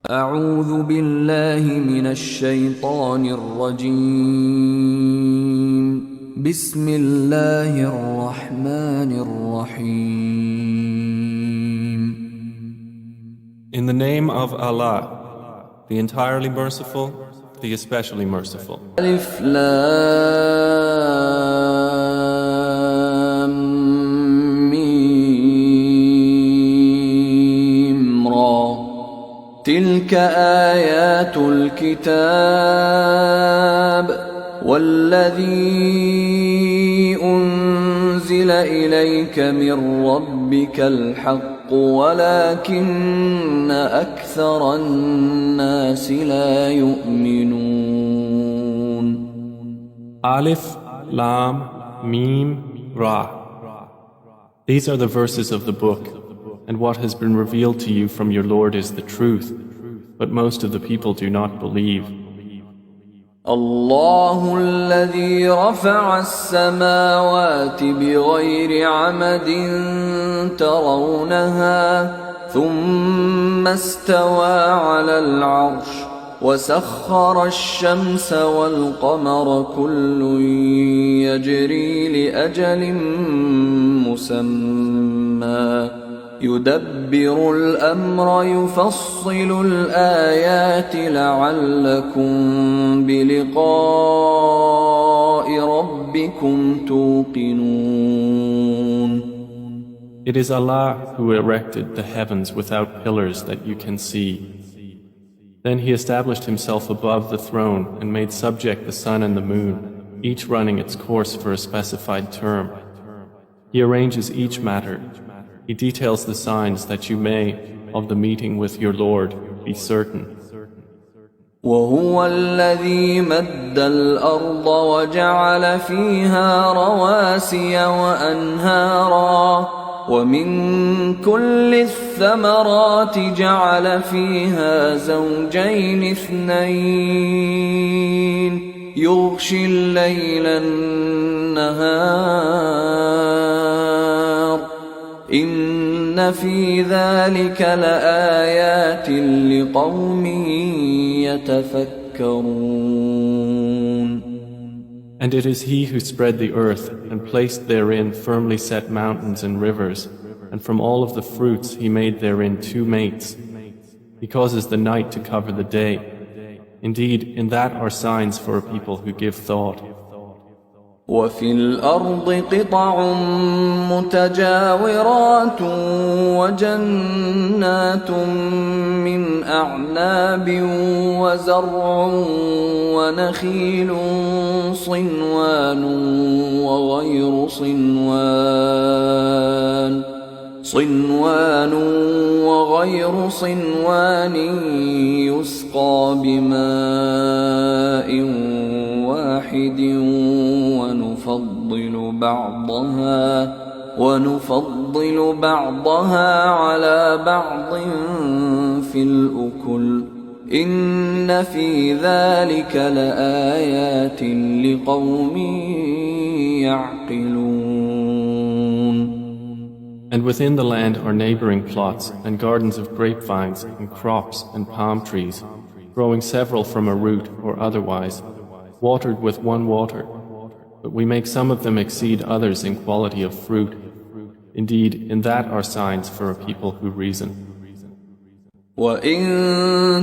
أعوذ بالله من الشيطان الرجيم. بسم الله الرحمن الرحيم. In the name of Allah, the entirely merciful, the especially merciful. ألف لام ميم را تلك آيات الكتاب والذي أنزل إليك من ربك الحق ولكن أكثر الناس لا يؤمنون. Alif, Lam, Mim, Ra. These are the verses of the book, and what has been revealed to you from your Lord is the truth, but most of the people do not believe. الله الذي رفع السماوات بغير عمد ترونها ثم استوى على العرش وسخر الشمس والقمر كل يجري لأجل مسمى يدبر الأمر يفصل الآيات لعلكم بلقاء ربكم توقنون. It is Allah who erected the heavens without pillars that you can see. Then He established Himself above the throne and made subject the sun and the moon, each running its course for a specified term. He arranges each matter. He details the signs that you may, of the meeting with your Lord, be certain. وهو الذي مد الأرض وجعل فيها رواسي وأنهارا ومن كل الثمرات جعل فيها زوجين اثنين يغشي الليل النهار إن في ذلك لآيات لقوم يتفكرون. And it is He who spread the earth and placed therein firmly set mountains and rivers, and from all of the fruits He made therein two mates. He causes the night to cover the day. Indeed, in that are signs for a people who give thought. وفي الأرض قطع متجاورات وجنات من أعناب وزرع ونخيل صنوان وغير صنوان يسقى بماء واحد ونفضل بعضها على بعض في الأكل إن في ذلك لآيات لقوم يعقلون. And within the land are neighboring plots and gardens of grapevines and crops and palm trees, growing several from a root or otherwise, watered with one water. But we make some of them exceed others in quality of fruit. Indeed, in that are signs for a people who reason. وَإِن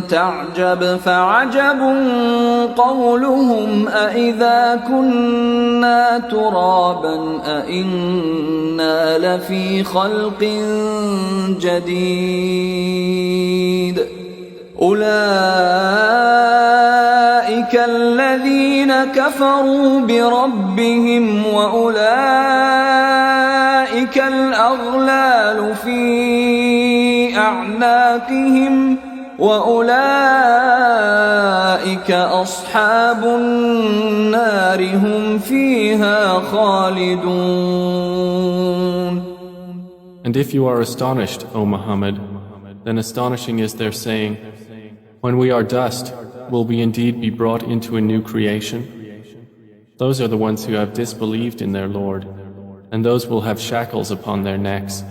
تَعْجَبْ فَعَجَبٌ قَوْلُهُمْ أَإِذَا كُنَّا تُرَابًا أَإِنَّا لَفِي خَلْقٍ جَدِيدٍ أُولَئِكَ الَّذِينَ كَفَرُوا بِرَبِّهِمْ وَأُولَئِكَ الْأَغْلَالُ فِي أَعْنَاقِهِمْ وَأُولَئِكَ أَصْحَابُ النَّارِ هُمْ فِيهَا خَالِدُونَ. And if you are astonished, O Muhammad, then astonishing is their saying, when we are dust, will we indeed be brought into a new creation? Those are the ones who have disbelieved in their Lord, and those will have shackles upon their necks,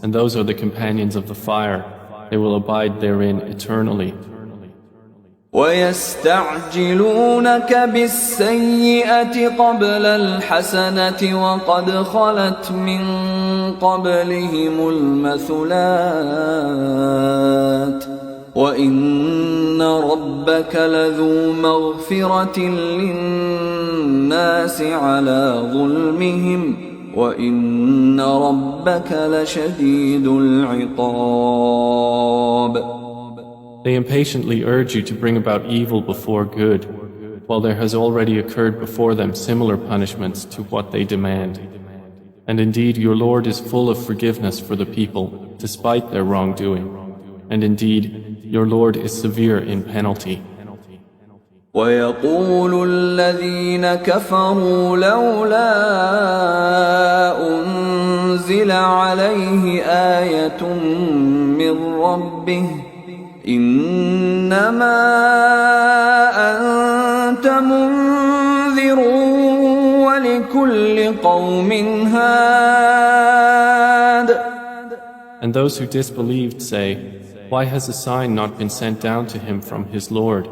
and those are the companions of the fire. They will abide therein eternally. ويستعجلونك بالسيئة قبل الحسنة وقد خلت من قبلهم المثلات وإن ربك لذو مغفرة للناس على ظلمهم وإن ربك لشديد العقاب. They impatiently urge you to bring about evil before good, while there has already occurred before them similar punishments to what they demand. And indeed your Lord is full of forgiveness for the people, despite their wrongdoing. And indeed your Lord is severe in penalty. ويقول الذين كفروا لولا أنزل عليه آية من ربه إنما أنت منذر ولكل قوم هاد. And those who disbelieved say, why has a sign not been sent down to him from his Lord?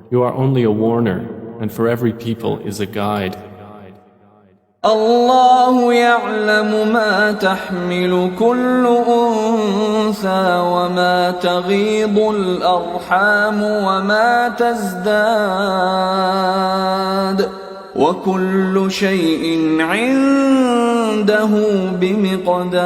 You are only a warner, and for every people is a guide. الله يعلم ما تحمل كل أنثى وما تغيض الأرحام وما تزداد وكل شيء عنده بمقدار.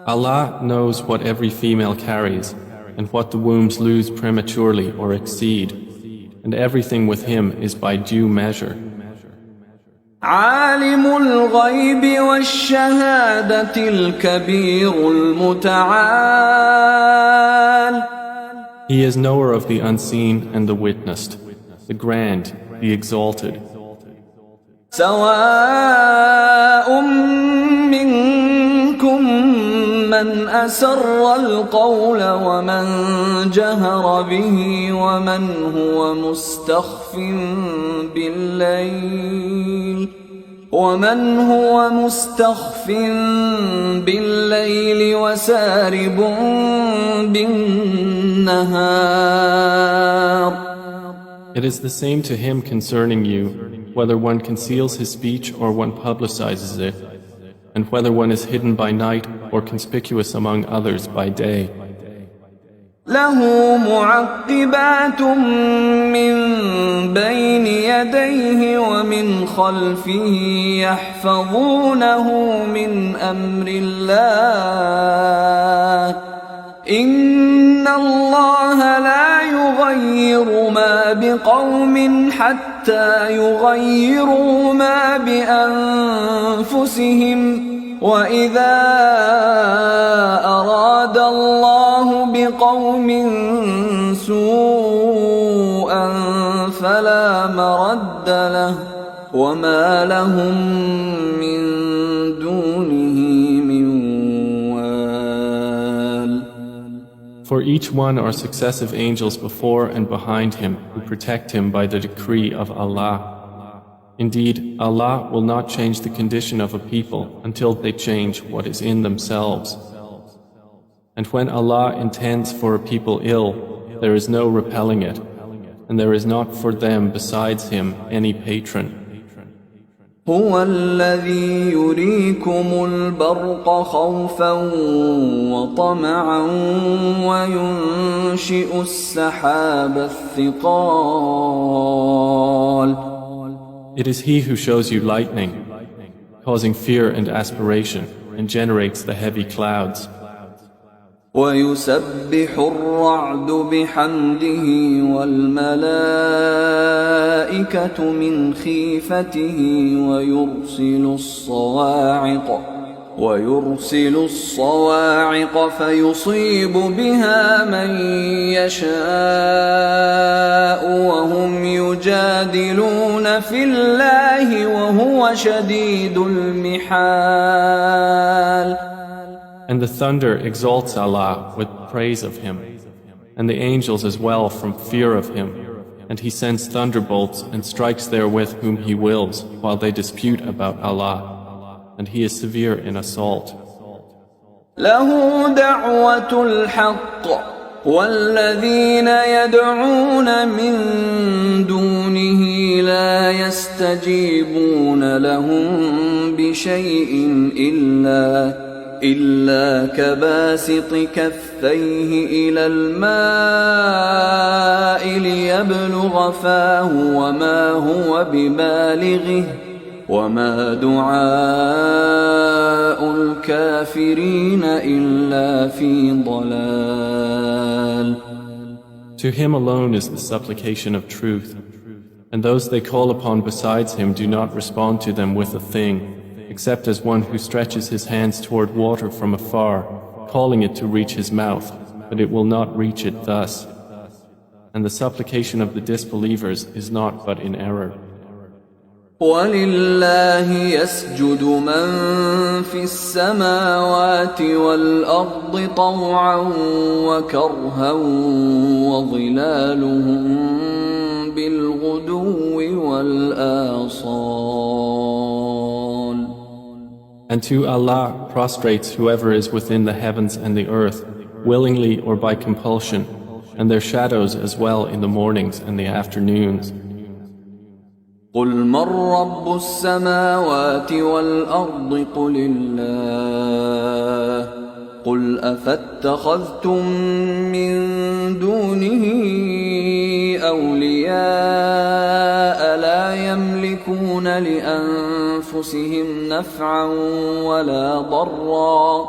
Allah knows what every female carries and what the wombs lose prematurely or exceed, and everything with him is by due measure. عالم الغيب والشهادة الكبير المتعال. He is knower of the unseen and the witnessed, the grand, the exalted. سواء منكم من أسر القول ومن جهر به ومن هو مستخف بالليل وسارب بالنهار. It is the same to him concerning you, whether one conceals his speech or one publicizes it, and whether one is hidden by night or conspicuous among others by day. له معقبات من بين يديه ومن خلفه يحفظونه من أمر الله إن الله لا يغير ما بقوم حتى يغيروا ما بأنفسهم وإذا أراد الله بقوم سوءا فلا مرد له وما لهم من دونه من وال. For each one are successive angels before and behind him who protect him by the decree of Allah. Indeed, Allah will not change the condition of a people until they change what is in themselves. And when Allah intends for a people ill, there is no repelling it, and there is not for them besides Him any patron. هو الذي يريكم البرق خوفا وطمعا وينشئ السحاب الثقال. It is He who shows you lightning, causing fear and aspiration, and generates the heavy clouds. ويسبح الرعد بحمده والملائكة من خيفته ويرسل الصواعق فيصيب بها من يشاء وهم يجادلون في الله وهو شديد المحال. And the thunder exalts Allah with praise of Him, and the angels as well from fear of Him, and He sends thunderbolts and strikes therewith whom He wills while they dispute about Allah, and He is severe in assault. له دعوة الحق والذين يدعون من دونه لا يستجيبون لهم بشيء إلا كباسط كفيه إلى الماء ليبلغ فاه وما هو ببالغه وما دعاء الكافرين إلا في ضلال. To him alone is the supplication of truth, and those they call upon besides him do not respond to them with a thing, except as one who stretches his hands toward water from afar, calling it to reach his mouth, but it will not reach it thus. And the supplication of the disbelievers is not but in error. وَلِلَّهِ يَسْجُدُ مَن فِي السَّمَاوَاتِ وَالْأَرْضِ طَوْعًا وَكَرْهًا وَظِلَالُهُم بِالْغُدُوِّ وَالْآصَالِ. And to Allah prostrates whoever is within the heavens and the earth, willingly or by compulsion, and their shadows as well in the mornings and the afternoons. قل من رب السماوات والأرض قل الله قل أفاتخذتم من دونه أولياء لا يملكون لأنفسهم نفعا ولا ضرا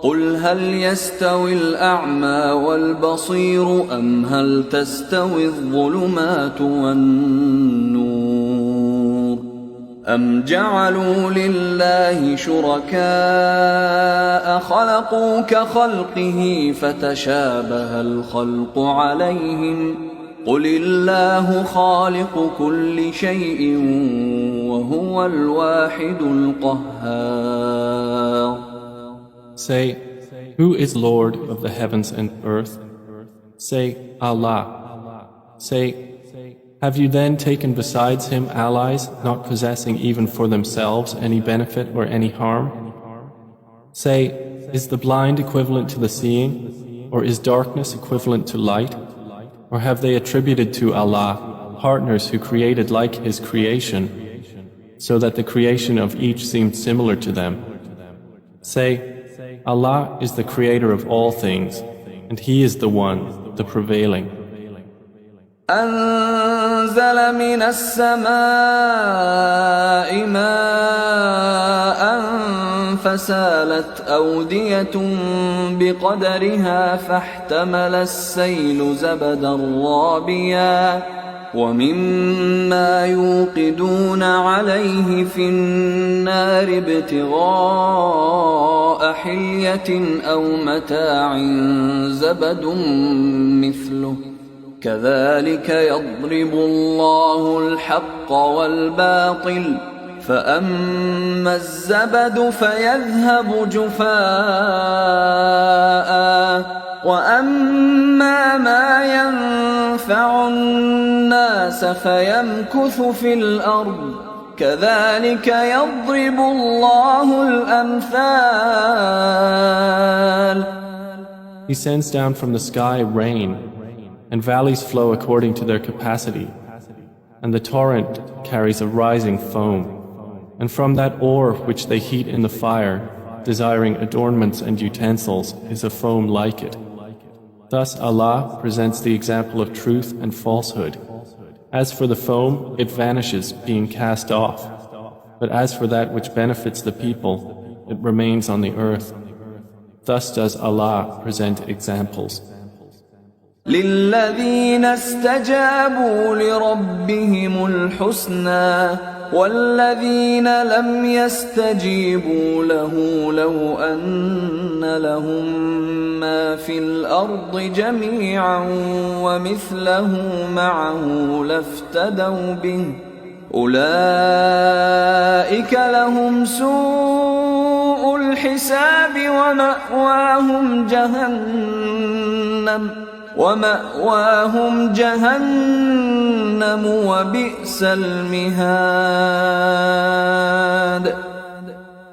قل هل يستوي الأعمى والبصير أم هل تستوي الظلمات والنور أم جعلوا لله شركاء خلقوا كخلقه فتشابه الخلق عليهم قل الله خالق كل شيء وهو الواحد القهار. Say, who is Lord of the heavens and earth? Say, Allah. Say, have you then taken besides him allies, not possessing even for themselves any benefit or any harm? Say, is the blind equivalent to the seeing, or is darkness equivalent to light? Or have they attributed to Allah partners who created like his creation, so that the creation of each seemed similar to them? Say, Allah is the creator of all things, and He is the one, the prevailing. أنزل من السماء ماء فسالت أودية بقدرها فاحتمل السيل زبدا رابيا ومما يوقدون عليه في النار ابتغاء حلية أو متاع زبد مثله كذلك يضرب الله الحق والباطل فأما الزبد فيذهب جفاء وأما ما ينفع الناس فيمكث في الأرض كذلك يضرب الله الأمثال. He sends down from the sky rain, and valleys flow according to their capacity, and the torrent carries a rising foam, and from that ore which they heat in the fire, desiring adornments and utensils, is a foam like it. Thus Allah presents the example of truth and falsehood. As for the foam, it vanishes, being cast off. But as for that which benefits the people, it remains on the earth. Thus does Allah present examples. للذين استجابوا لربهم الحسنى والذين لم يستجيبوا له لو أن لهم ما في الأرض جميعا ومثله معه لافتدوا به أولئك لهم سوء الحساب ومأواهم جهنم وبئس المهاد.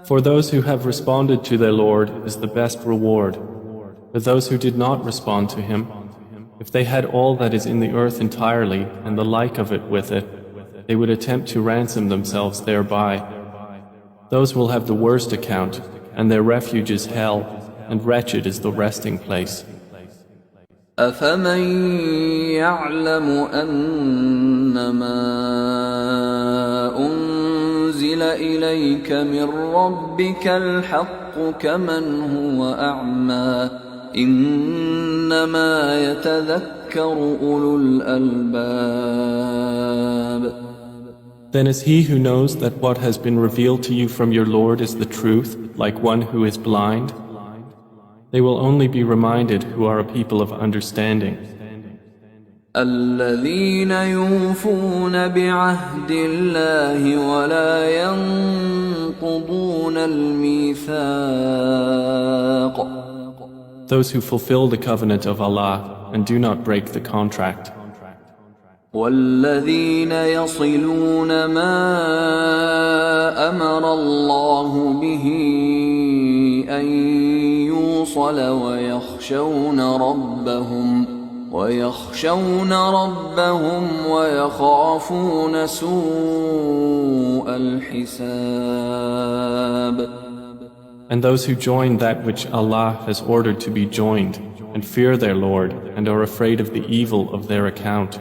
For those who have responded to their Lord is the best reward. But those who did not respond to Him, If they had all that is in the earth entirely and the like of it with it, they would attempt to ransom themselves thereby. Those will have the worst account, and their refuge is hell, and wretched is the resting place. أفمن يعلم أنما أنزل إليك من ربك الحق كمن هو أعمى إنما يتذكر أولو الألباب. Then is he who knows that what has been revealed to you from your Lord is the truth, like one who is blind? They will only be reminded who are a people of understanding. الذين يوفون بعهد الله ولا ينقضون الميثاق. Those who fulfill the covenant of Allah and do not break the contract. والذين يصلون ما أمر الله به أن يوصل ويخشون ربهم ويخافون سوء الحساب. And those who join that which Allah has ordered to be joined and fear their Lord and are afraid of the evil of their account.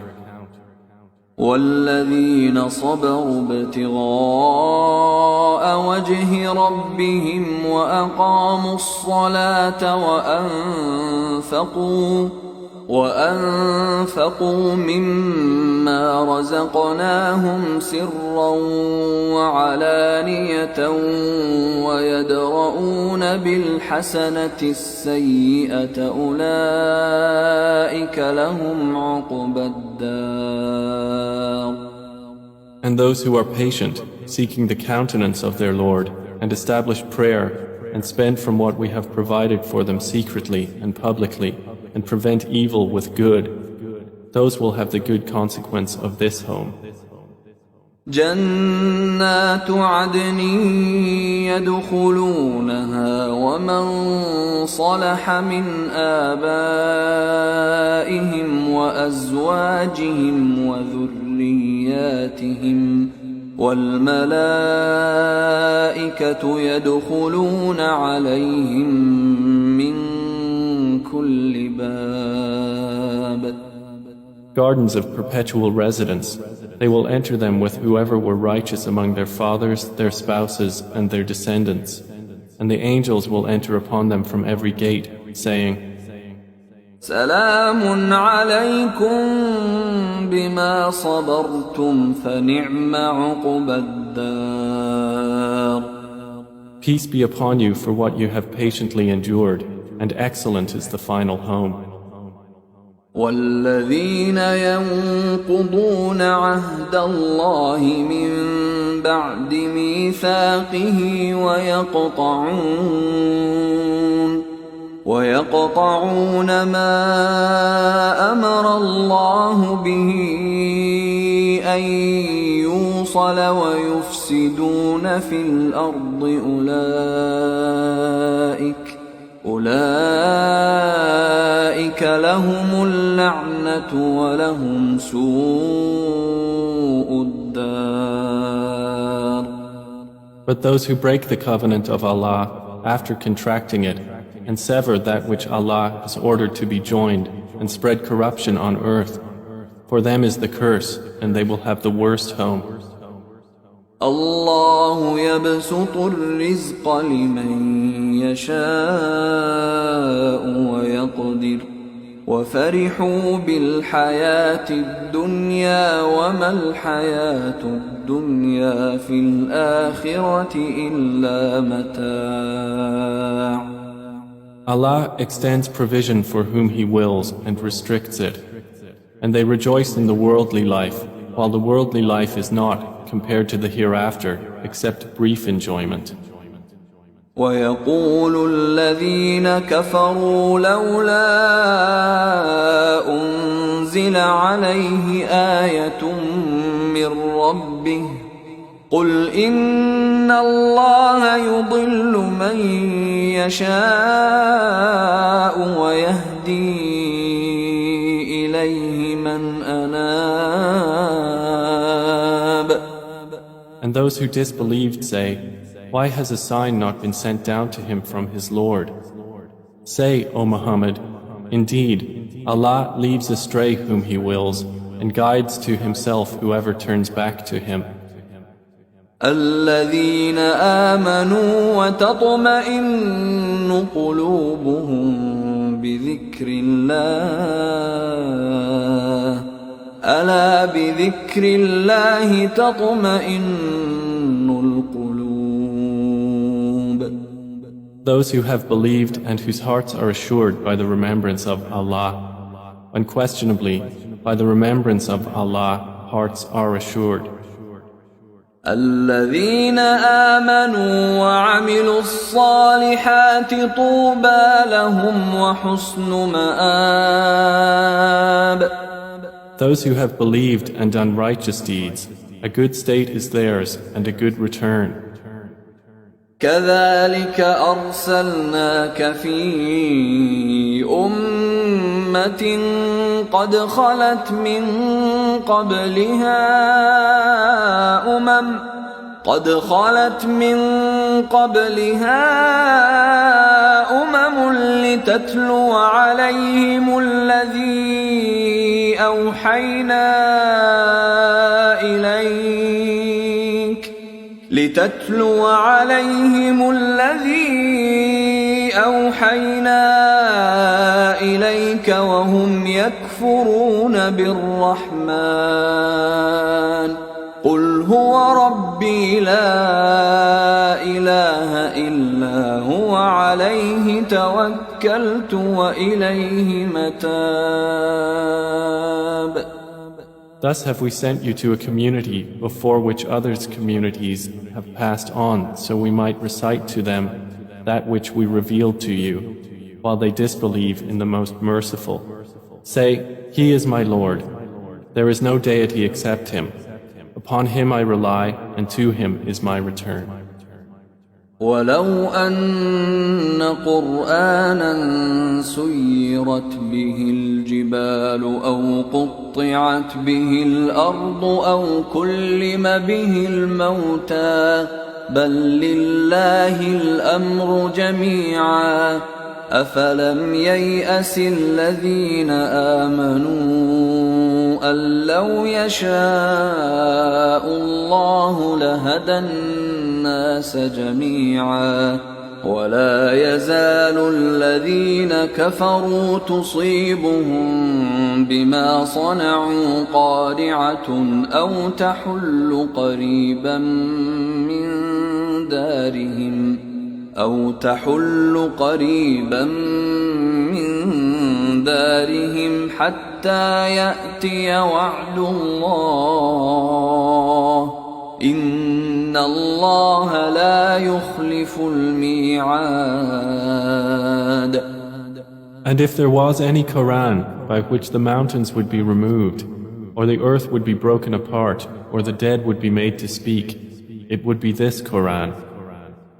والذين صبروا ابتغاء وجه ربهم وأقاموا الصلاة وأنفقوا مما رزقناهم سرا وعلانية ويدرؤون بالحسنة السيئة أولئك لهم عقبى الدار. And those who are patient, seeking the countenance of their Lord, and establish prayer, and spend from what we have provided for them secretly and publicly, and prevent evil with good, those will have the good consequence of this home. جنات عدن يدخلونها ومن صلح من آبائهم وأزواجهم وذرياتهم والملائكة يدخلون عليهم من كل باب. Gardens of perpetual residence, they will enter them with whoever were righteous among their fathers, their spouses, and their descendants. And the angels will enter upon them from every gate, saying, سلام عليكم بما صبرتم فنعم عقبى الدار. Peace be upon you for what you have patiently endured, and excellent is the final home. والذين ينقضون عهد الله من بعد ميثاقه ويقطعون ما أمر الله به أن يوصل ويفسدون في الأرض أولئك لهم اللعنة ولهم سوء الدار. But those who break the covenant of Allah after contracting it and sever that which Allah has ordered to be joined and spread corruption on earth, for them is the curse and they will have the worst home. الله يبسط الرزق لمن يشاء ويقدر وفرحوا بالحياة الدنيا وما الحياة الدنيا في الآخرة إلا متاع. Allah extends provision for whom He wills and restricts it, and they rejoice in the worldly life, while the worldly life is not, compared to the hereafter, except brief enjoyment. ويقول الذين كفروا لولا أنزل عليه آية من ربه قل إن الله يضل من يشاء ويهدي those who disbelieved say, why has a sign not been sent down to him from his Lord? Say, O Muhammad, indeed, Allah leaves astray whom He wills and guides to Himself whoever turns back to Him. الذين آمنوا وتطمئن قلوبهم بذكر الله ألا بذكر الله تطمئن القلوب. Those who have believed and whose hearts are assured by the remembrance of Allah. Unquestionably, by the remembrance of Allah, hearts are assured. الذين آمنوا وعملوا الصالحات طوبى لهم وحسن مآب. Those who have believed and done righteous deeds, a good state is theirs and a good return. كذلك أرسلناك في أمة قد خلت من قبلها أمم لتتلو عليهم الذي أوحينا إليك وهم يكفرون بالرحمن قل هو ربي لا إله إلا هو عليه توكلت وإليه متاب. Thus have we sent you to a community before which others' communities have passed on, so we might recite to them that which we revealed to you, while they disbelieve in the Most Merciful. Say, He is my Lord. There is no deity except Him. Upon Him I rely, and to Him is my return. ولو أن قرآنا سيرت به الجبال أو قطعت به الأرض أو كلم به الموتى بل لله الأمر جميعا أفلم ييأس الذين آمنوا أن لو يشاء الله لهدى الناس جميعا ولا يزال الذين كفروا تصيبهم بما صنعوا قارعة أو تحل قريبا من دارهم حتى يأتي وعد الله إن الله لا يخلف الميعاد. And if there was any Quran by which the mountains would be removed, or the earth would be broken apart, or the dead would be made to speak, it would be this Quran.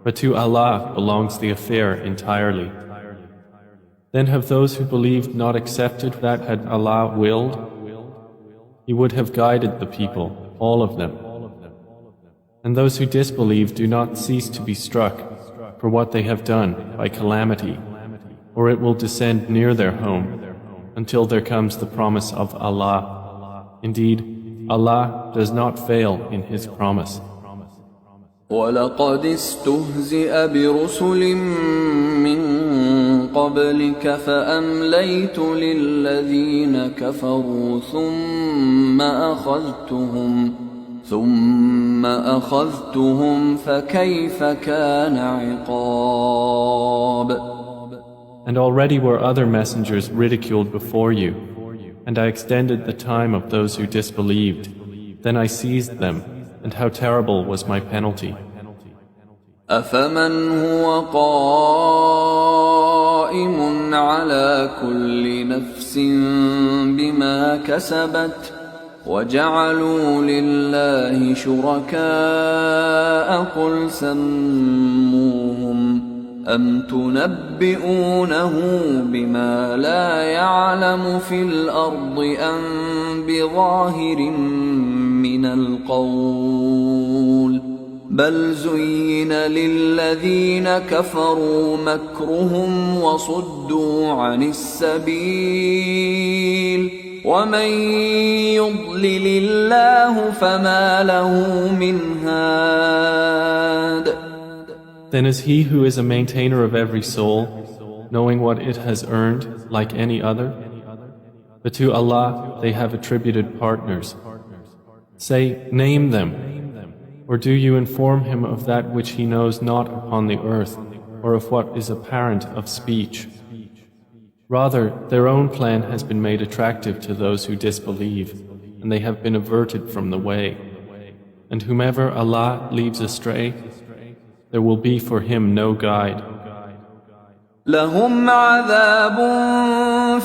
But to Allah belongs the affair entirely. Then have those who believed not accepted that had Allah willed? He would have guided the people, all of them. And those who disbelieve do not cease to be struck for what they have done by calamity, or it will descend near their home until there comes the promise of Allah. Indeed, Allah does not fail in His promise. وَلَقَدِ اسْتُهْزِئَ بِرُسُلٍ مِّن قَبْلِكَ فَأَمْلَيْتُ لِلَّذِينَ كَفَرُوا ثُمَّ أَخَذْتُهُمْ فَكَيْفَ كَانَ عِقَابِ. And already were other messengers ridiculed before you, and I extended the time of those who disbelieved. Then I seized them, and how terrible was my penalty. أَفَمَنْ هُوَ قَائِمٌ عَلَى كُلِّ نَفْسٍ بِمَا كَسَبَتْ وَجَعَلُوا لِلَّهِ شُرَكَاءَ قُلْ سَمُّوهُمْ أَمْ تُنَبِّئُونَهُ بِمَا لَا يَعْلَمُ فِي الْأَرْضِ أَمْ بِظَاهِرٍ مِّنَ الْقَوْلِ بل زين للذين كفروا مكرهم وصدوا عن السبيل ومن يضلل الله فما له من هاد. Then is he who is a maintainer of every soul, knowing what it has earned, like any other? But to Allah they have attributed partners. Say, name them. Or do you inform him of that which he knows not upon the earth, or of what is apparent of speech? Rather, their own plan has been made attractive to those who disbelieve, and they have been averted from the way. And whomever Allah leaves astray, there will be for him no guide. لهم عذاب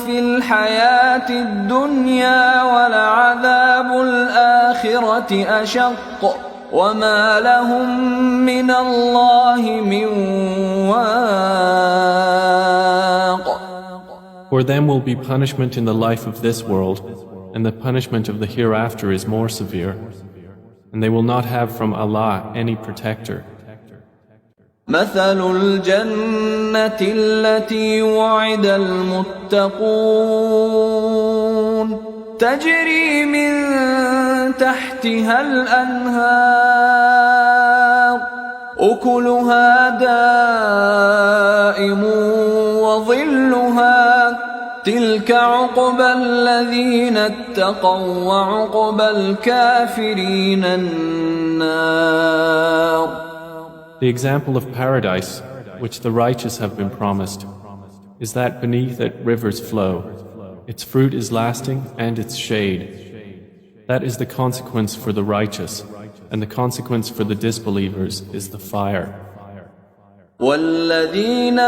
في الحياة الدنيا ولعذاب الآخرة أشق وما لهم من الله من واق. For them will be punishment in the life of this world, and the punishment of the hereafter is more severe, and they will not have from Allah any protector. مثل الجنة التي وعد المتقون تجري من تحتها الأنهار أكلها دائم وظلها تلك عقبى الذين اتقوا وعقبى الكافرين النار. The example of paradise, which the righteous have been promised, is that beneath it rivers flow. Its fruit is lasting and its shade. That is the consequence for the righteous, and the consequence for the disbelievers is the fire. والذين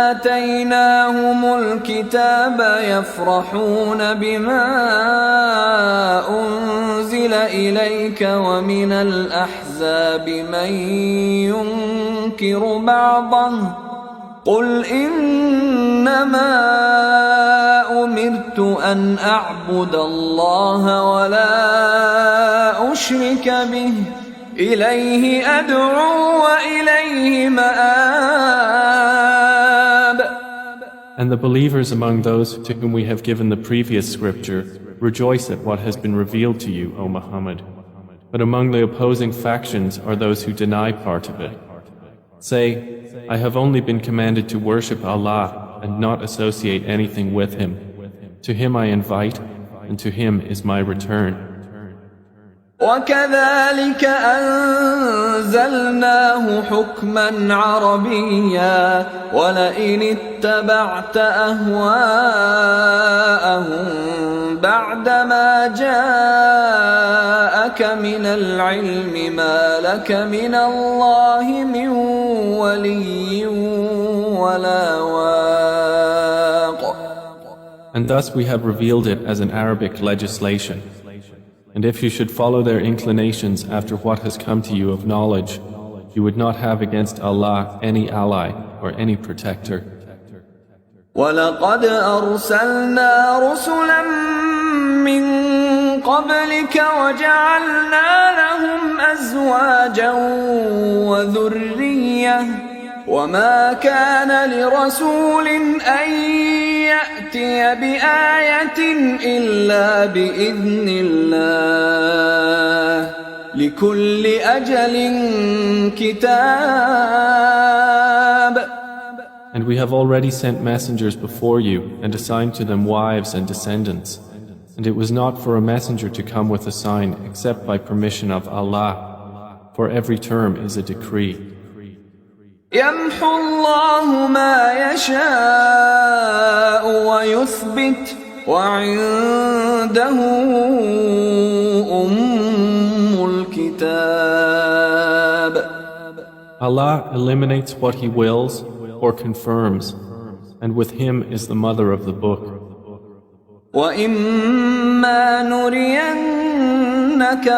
آتيناهم الكتاب يفرحون بما أنزل إليك ومن الأحزاب من ينكر بعضه قل إنما أمرت أن أعبد الله ولا أشرك به إليه أدعو وإليه مآب. And the believers among those to whom we have given the previous scripture rejoice at what has been revealed to you, O Muhammad. But among the opposing factions are those who deny part of it. Say, I have only been commanded to worship Allah and not associate anything with Him. To Him I invite, and to Him is my return. وكذلك أنزلناه حكما عربيا ولئن اتبعت أهواءهم بعدما جاءك من العلم ما لك من الله من ولي ولا واق. And thus we have revealed it as an Arabic legislation. And if you should follow their inclinations after what has come to you of knowledge, you would not have against Allah any ally or any protector. وَلَقَدْ أَرْسَلْنَا رُسُلًا مِّن قَبْلِكَ وَجَعَلْنَا لَهُمْ أَزْوَاجًا وَذُرِّيَّةً وَمَا كَانَ لِرَسُولٍ أَن يَأْتِيَ بِآيَةٍ إِلَّا بِإِذْنِ اللَّهِ لِكُلِّ أَجَلٍ كِتَابٌ. And we have already sent messengers before you and assigned to them wives and descendants. And it was not for a messenger to come with a sign except by permission of Allah. For every term is a decree. يَمْحُو اللَّهُ مَا يَشَاءُ وَيُثْبِتُ وَعِندَهُ أُمُّ الْكِتَابِ. Allah eliminates what He wills or confirms, and with Him is the mother of the book. وَإِمَّا نُرِيَنَّكَ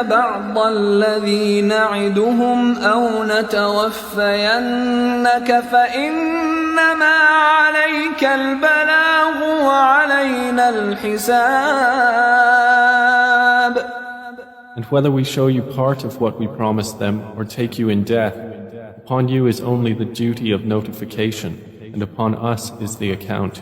بَعْضَ الَّذِي نَعِدُهُمْ أَوْ نَتَوَفَّيَنَّكَ فَإِنَّمَا عَلَيْكَ الْبَلَاغُ وَعَلَيْنَا الْحِسَابُ. And whether we show you part of what we promised them or take you in death, upon you is only the duty of notification, and upon us is the account.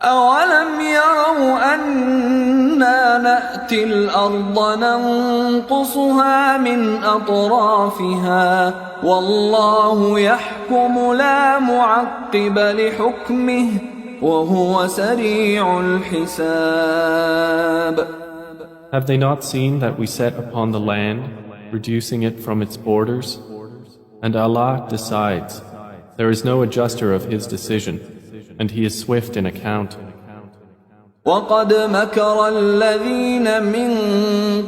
أولم يروا أنا نأتي الأرض ننقصها من أطرافها والله يحكم لا معقب لحكمه وهو سريع الحساب. Have they not seen that we set upon the land, reducing it from its borders? And Allah decides. There is no adjuster of His decision, and He is swift in account. وقد مكر الذين من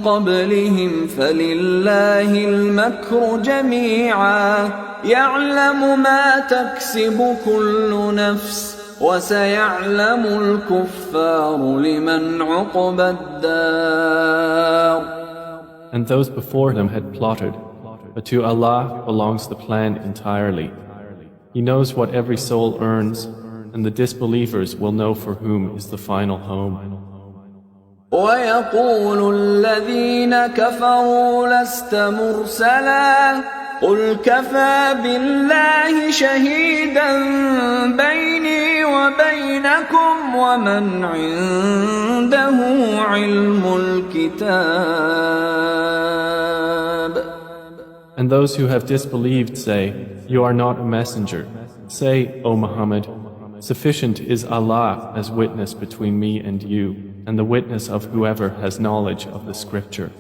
قبلهم فلله المكر جميعا يعلم ما تكسب كل نفس وسيعلم الكفار لمن عقبى الدار. And those before them had plotted, but to Allah belongs the plan entirely. He knows what every soul earns, and the disbelievers will know for whom is the final home. ويقول الذين كفروا لست مرسلا قل كفى بالله شهيدا بيني وبينكم ومن عنده علم الكتاب. And those who have disbelieved say, You are not a messenger. Say, O Muhammad, sufficient is Allah as witness between me and you, and the witness of whoever has knowledge of the scripture.